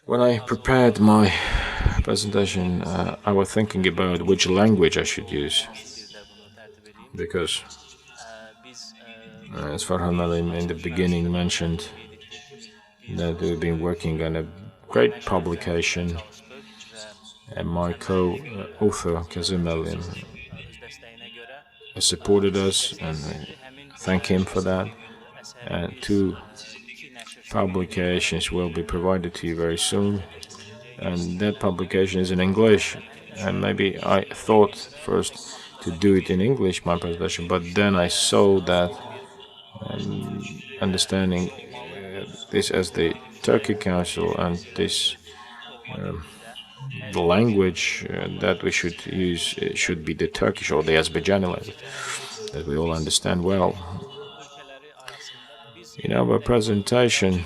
When I prepared my presentation, I was thinking about which language I should use, because as Farhan Ali in the beginning mentioned, that we've been working on a great publication, and my co-author Kazim Ali supported us, and I thank him for that. And two publications will be provided to you very soon, and that publication is in English. And maybe I thought first to do it in English, my presentation, but then I saw that understanding this as the Turkic Council and this the language that we should use should be the Turkish or the Azerbaijani language that we all understand well. In our presentation,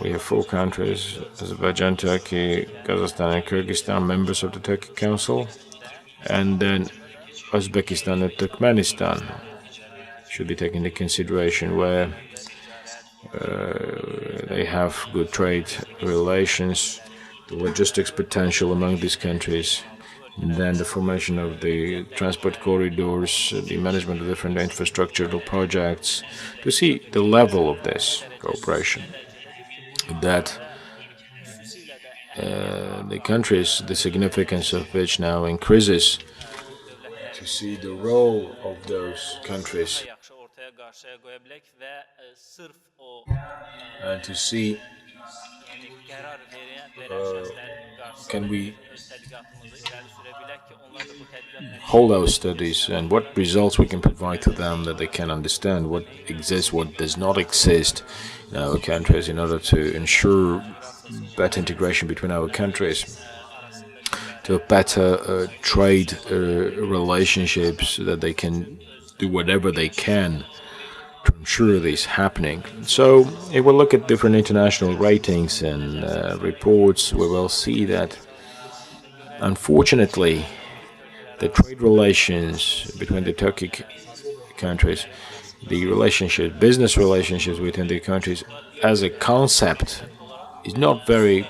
we have four countries: Azerbaijan, Turkey, Kazakhstan, and Kyrgyzstan, members of the Turkic Council, and then Uzbekistan and Turkmenistan should be taken into consideration, where they have good trade relations, the logistics potential among these countries, and then the formation of the transport corridors, the management of different infrastructural projects, to see the level of this cooperation. That the countries, the significance of which now increases, to see the role of those countries, and to see can we hold our studies and what results we can provide to them, that they can understand what exists, what does not exist in our countries, in order to ensure better integration between our countries, to have better trade relationships, that they can do whatever they can to ensure this happening. So if we look at different international ratings and reports, we will see that unfortunately the trade relations between the Turkic countries, the relationship, business relationships within the countries as a concept is not very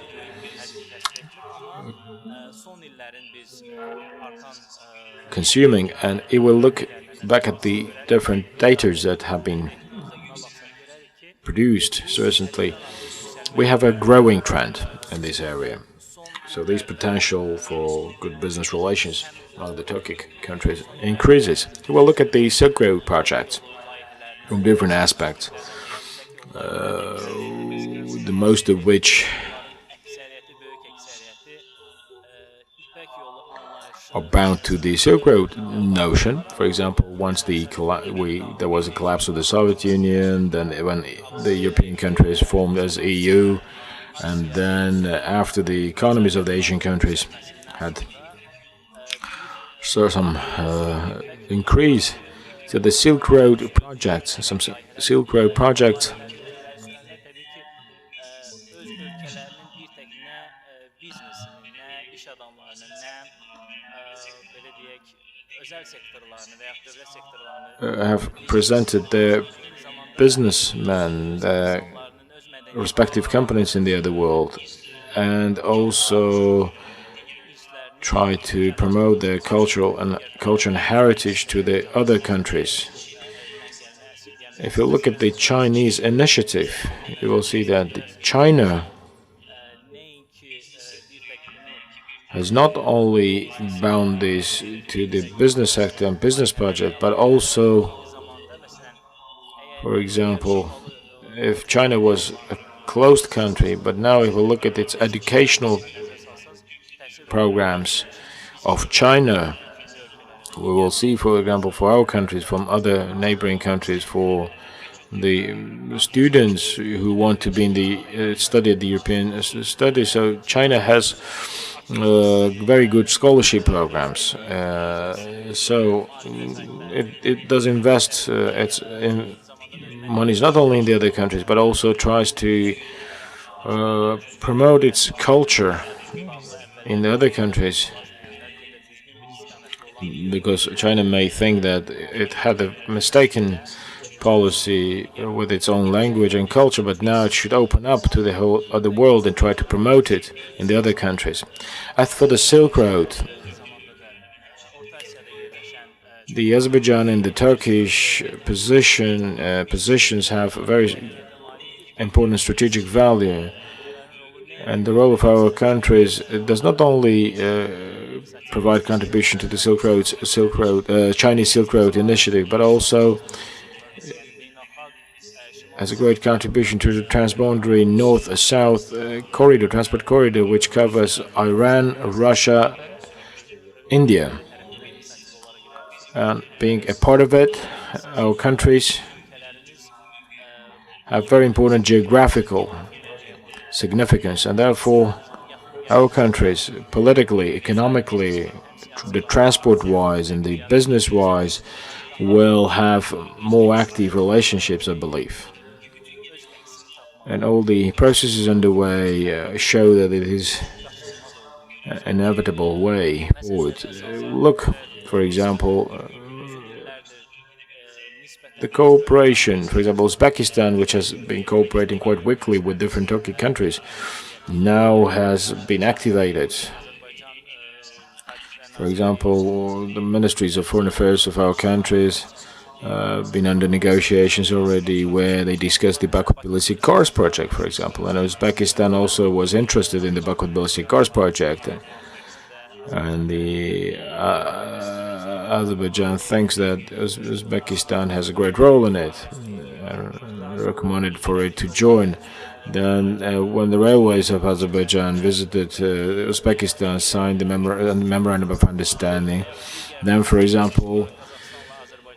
consuming. And it will look back at the different data that have been produced. Certainly, we have a growing trend in this area. So this potential for good business relations among the Turkic countries increases. We'll look at the Silk Road projects from different aspects, the most of which are bound to the Silk Road notion. For example, once there was a collapse of the Soviet Union, then when the European countries formed as EU, and then after the economies of the Asian countries had some increase, so the Silk Road projects, some Silk Road projects have presented their businessmen, their respective companies in the other world, and also try to promote their culture and heritage to the other countries. If you look at the Chinese initiative, you will see that China has not only bound this to the business sector and business project, but also, for example, if China was a closed country, but now if we look at its educational programs of China, we will see, for example, for our countries, from other neighboring countries, for the students who want to be in the study the European studies. So China has very good scholarship programs. So it does invest its monies not only in the other countries, but also tries to promote its culture in the other countries, because China may think that it had a mistaken policy with its own language and culture, but now it should open up to the whole other world and try to promote it in the other countries. As for the Silk Road, the Azerbaijan and the Turkish positions have very important strategic value, and the role of our countries does not only provide contribution to the Chinese Silk Road initiative, but also has a great contribution to the transboundary north-south corridor, transport corridor, which covers Iran, Russia, India. And being a part of it, our countries have very important geographical significance, and therefore our countries, politically, economically, the transport-wise and the business-wise, will have more active relationships, I believe. And all the processes underway show that it is an inevitable way forward. Look, for example, the cooperation, for example, Uzbekistan, which has been cooperating quite quickly with different Turkic countries, now has been activated. For example, the ministries of foreign affairs of our countries been under negotiations already where they discussed the Baku-Tbilisi Cars project, for example. And Uzbekistan also was interested in the Baku-Tbilisi Cars project. And the Azerbaijan thinks that Uzbekistan has a great role in it, recommended for it to join. Then, when the railways of Azerbaijan visited Uzbekistan, signed the memorandum of understanding. Then, for example,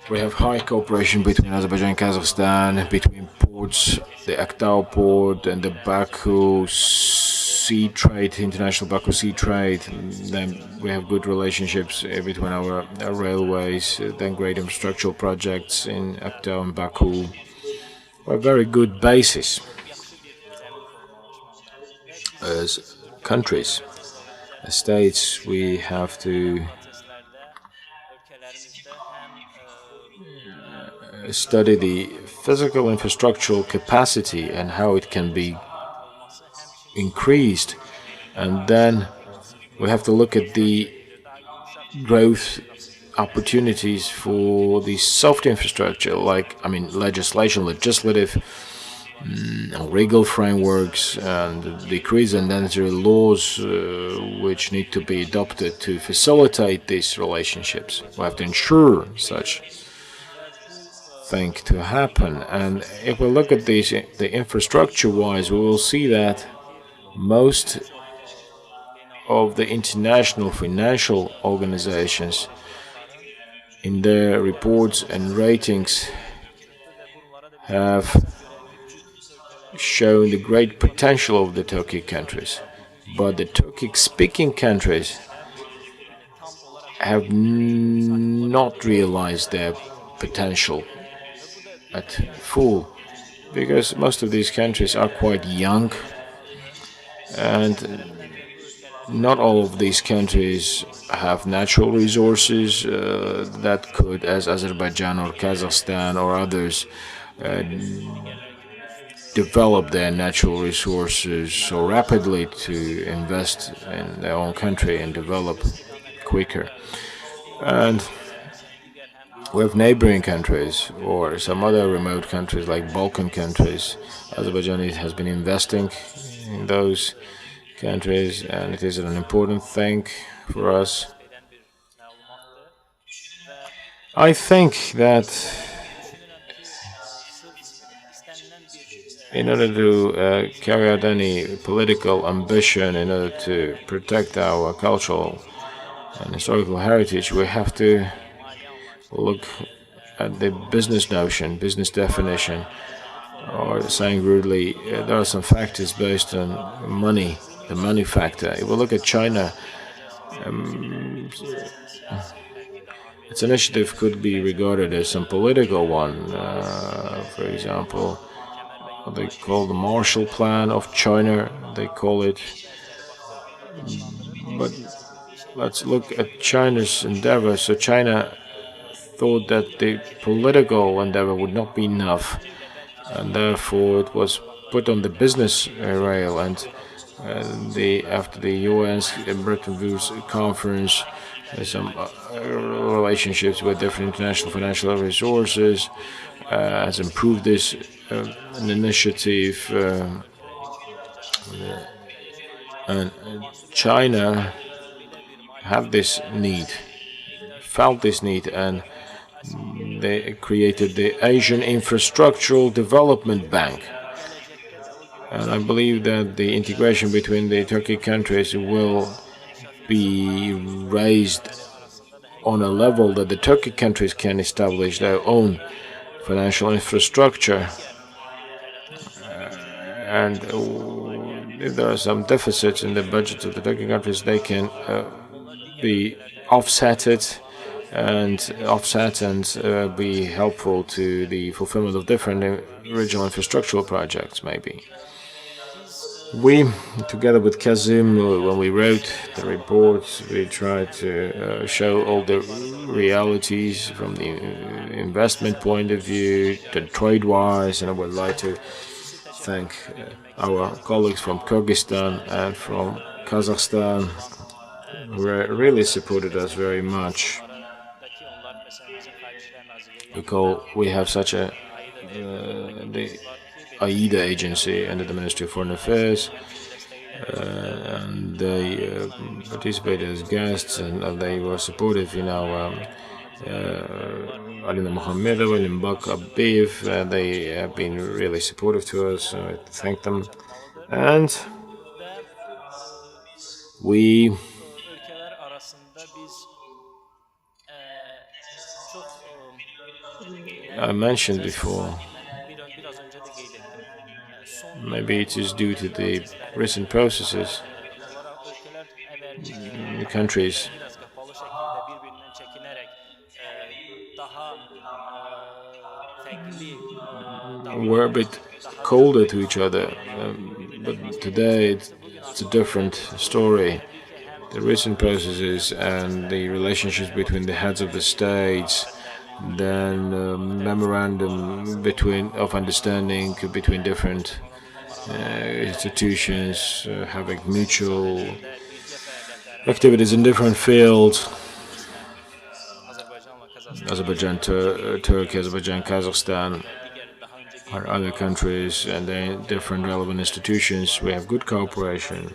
we have high cooperation between Azerbaijan and Kazakhstan, between ports, the Aktau port and the Baku sea trade, international Baku sea trade. Then we have good relationships between our railways, then great infrastructural projects in Aktau and Baku. A very good basis as countries, as states. We have to study the physical infrastructural capacity and how it can be increased, and then we have to look at the growth opportunities for the soft infrastructure, like legislative legal frameworks and decrees and necessary laws which need to be adopted to facilitate these relationships. We have to ensure such thing to happen. And if we look at these, the infrastructure-wise, we will see that most of the international financial organizations in their reports and ratings have shown the great potential of the Turkic countries. But the Turkic-speaking countries have not realized their potential at full, because most of these countries are quite young, and not all of these countries have natural resources that could, as Azerbaijan or Kazakhstan or others, develop their natural resources so rapidly to invest in their own country and develop quicker. And we have neighboring countries or some other remote countries like Balkan countries. Azerbaijan has been investing in those countries, and it is an important thing for us. I think that in order to carry out any political ambition, in order to protect our cultural and historical heritage, we have to look at the business notion, business definition, or saying rudely, there are some factors based on money, the money factor. If we look at China, its initiative could be regarded as some political one. For example, what they call the Marshall Plan of China, they call it. But let's look at China's endeavor. So China thought that the political endeavor would not be enough, and therefore it was put on the business rail. And after the UN's Bretton Woods conference, some relationships with different international financial resources has improved this an initiative, and China had this need, felt this need, and they created the Asian Infrastructural Development Bank. And I believe that the integration between the Turkic countries will be raised on a level that the Turkic countries can establish their own financial infrastructure. And if there are some deficits in the budgets of the Turkic countries, they can be offset and be helpful to the fulfillment of different regional infrastructural projects, maybe. We, together with Kazim, when we wrote the report, we tried to show all the realities from the investment point of view, the trade-wise, and I would like to thank our colleagues from Kyrgyzstan and from Kazakhstan, who really supported us very much. Because we have such the AIDA agency under the Ministry of Foreign Affairs, and they participated as guests, and they were supportive in our Alina Mohamedova, Limbak Abiyev, they have been really supportive to us, so I thank them. And I mentioned before, maybe it is due to the recent processes in the countries were a bit colder to each other, but today it's a different story. The recent processes and the relationships between the heads of the states, then memorandum of understanding between different institutions, having mutual activities in different fields. Azerbaijan, Turkey, Azerbaijan, Kazakhstan, or other countries, and the different relevant institutions. We have good cooperation.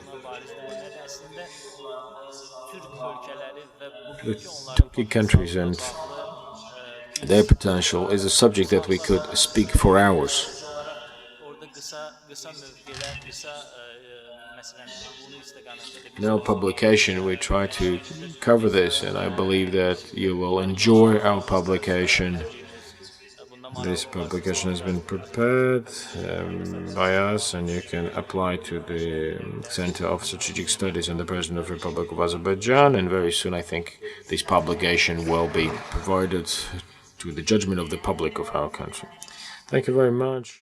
The Turkic countries and their potential is a subject that we could speak for hours. In our publication, we try to cover this, and I believe that you will enjoy our publication. This publication has been prepared by us, and you can apply to the Center of Strategic Studies and the President of the Republic of Azerbaijan, and very soon I think this publication will be provided to the judgment of the public of our country. Thank you very much.